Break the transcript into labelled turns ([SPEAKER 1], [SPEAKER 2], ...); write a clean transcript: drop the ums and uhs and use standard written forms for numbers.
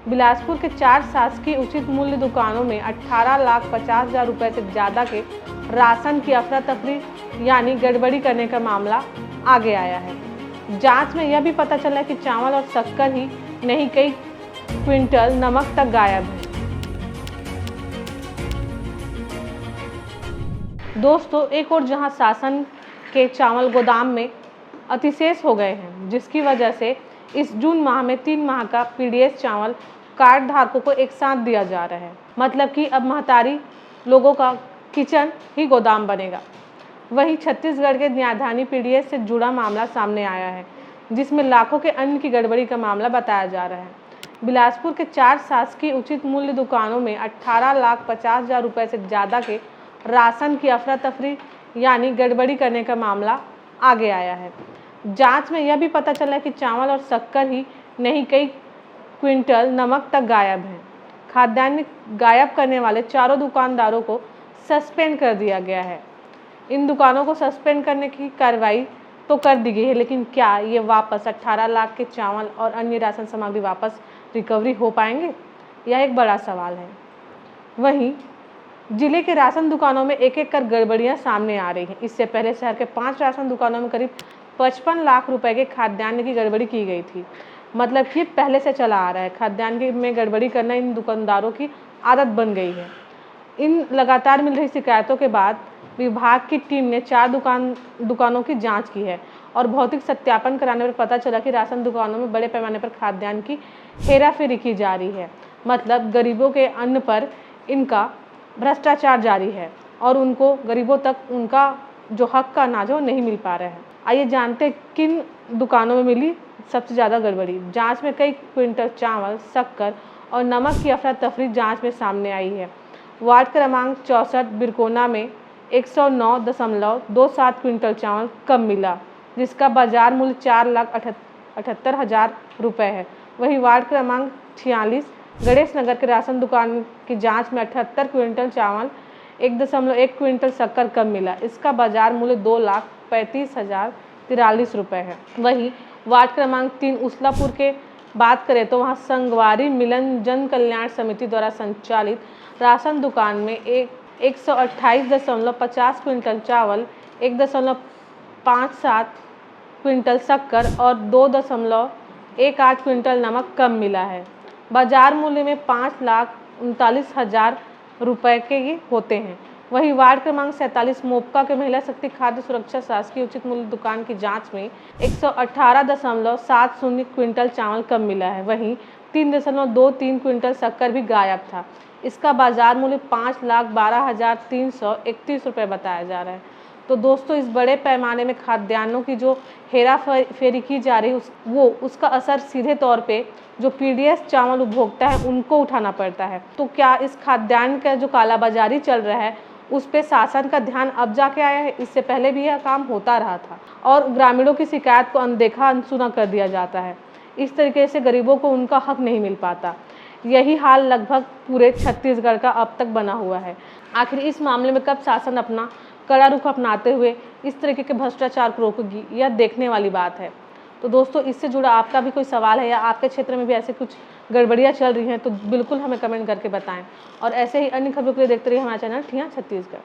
[SPEAKER 1] बिलासपुर के 4 शासकीय उचित मूल्य दुकानों में 18,50,000 रुपये से ज़्यादा के राशन की अफरा तफरी यानी गड़बड़ी करने का मामला आगे आया है। जांच में यह भी पता चला कि चावल और शक्कर ही नहीं, कई क्विंटल नमक तक गायब है। दोस्तों, एक और जहां शासन के चावल गोदाम में अतिशेष हो गए हैं, जिसकी वजह से इस जून माह में 3 माह का पीडीएस चावल कार्ड धारकों को एक साथ दिया जा रहा है। मतलब कि अब महतारी लोगों का किचन ही गोदाम बनेगा। वहीं छत्तीसगढ़ के न्यायधानी पीडीएस से जुड़ा मामला सामने आया है, जिसमें लाखों के अन्न की गड़बड़ी का मामला बताया जा रहा है। बिलासपुर के 4 शासकीय उचित मूल्य दुकानों में 18,50,000 रुपये से ज़्यादा के राशन की अफरा तफरी यानी गड़बड़ी करने का मामला आगे आया है। जांच में यह भी पता चला कि चावल और शक्कर ही नहीं, कई क्विंटल नमक तक गायब है। खाद्यान्न गायब करने वाले चारों दुकानदारों को सस्पेंड कर दिया गया है। इन दुकानों को सस्पेंड करने की कार्रवाई तो कर दी गई है, लेकिन क्या ये वापस 18 लाख के चावल और अन्य राशन सामग्री वापस रिकवरी हो पाएंगे? यह एक बड़ा सवाल है। वहीं जिले के राशन दुकानों में एक एक कर गड़बड़ियां सामने आ रही हैं। इससे पहले शहर के 5 राशन दुकानों में करीब 55 लाख रुपए के खाद्यान्न की गड़बड़ी की गई थी। मतलब कि पहले से चला आ रहा है। खाद्यान्न में गड़बड़ी करना इन दुकानदारों की आदत बन गई है। इन लगातार मिल रही शिकायतों के बाद विभाग की टीम ने 4 दुकानों की जांच की है और भौतिक सत्यापन कराने पर पता चला कि राशन दुकानों में बड़े पैमाने पर खाद्यान्न की हेराफेरी की जा रही है। मतलब गरीबों के अन्न पर इनका भ्रष्टाचार जारी है और उनको गरीबों तक उनका जो हक का अनाज है वो नहीं मिल पा रहा है। आइए जानते हैं किन दुकानों में मिली सबसे ज़्यादा गड़बड़ी। जांच में कई क्विंटल चावल, शक्कर और नमक की अफरा तफरी जांच में सामने आई है। वार्ड क्रमांक 64 बिरकोना में 109.27 क्विंटल चावल कम मिला, जिसका बाजार मूल्य 4,78,000 रुपये है। वहीं वार्ड क्रमांक 46 गणेश नगर के राशन दुकान की जांच में 78 क्विंटल चावल, 1.1 क्विंटल शक्कर कम मिला। इसका बाजार मूल्य 2,35,043 रुपये है। वहीं वार्ड क्रमांक 3 उसलापुर के बात करें तो वहां संगवारी मिलन जन कल्याण समिति द्वारा संचालित राशन दुकान में 128.50 क्विंटल चावल, 1.57 क्विंटल शक्कर और 2.18 क्विंटल नमक कम मिला है। बाजार मूल्य में 5,39,000 रुपये के ये होते हैं। वहीं वार्ड क्रमांक 47 मोपका के महिला शक्ति खाद्य सुरक्षा शासकीय उचित मूल्य दुकान की जांच में 118.70 क्विंटल चावल कम मिला है। वहीं 3.23 क्विंटल शक्कर भी गायब था। इसका बाजार मूल्य 5,12,331 रुपये बताया जा रहा है। तो दोस्तों, इस बड़े पैमाने में खाद्यान्नों की जो हेरा फेरी की जा रही है उसका असर सीधे तौर पे जो पीडीएस चावल उपभोक्ता है उनको उठाना पड़ता है। तो क्या इस खाद्यान्न का जो कालाबाजारी चल रहा है उस पे शासन का ध्यान अब जाके आया है? इससे पहले भी यह काम होता रहा था और ग्रामीणों की शिकायत को अनदेखा अनसुना कर दिया जाता है। इस तरीके से गरीबों को उनका हक नहीं मिल पाता। यही हाल लगभग पूरे छत्तीसगढ़ का अब तक बना हुआ है। आखिर इस मामले में कब शासन अपना कड़ा रुख अपनाते हुए इस तरीके के भ्रष्टाचार को रोकेगी, यह देखने वाली बात है। तो दोस्तों, इससे जुड़ा आपका भी कोई सवाल है या आपके क्षेत्र में भी ऐसे कुछ गड़बड़ियाँ चल रही हैं तो बिल्कुल हमें कमेंट करके बताएं। और ऐसे ही अन्य खबरों के लिए देखते रहिए हमारा चैनल ठिया छत्तीसगढ़।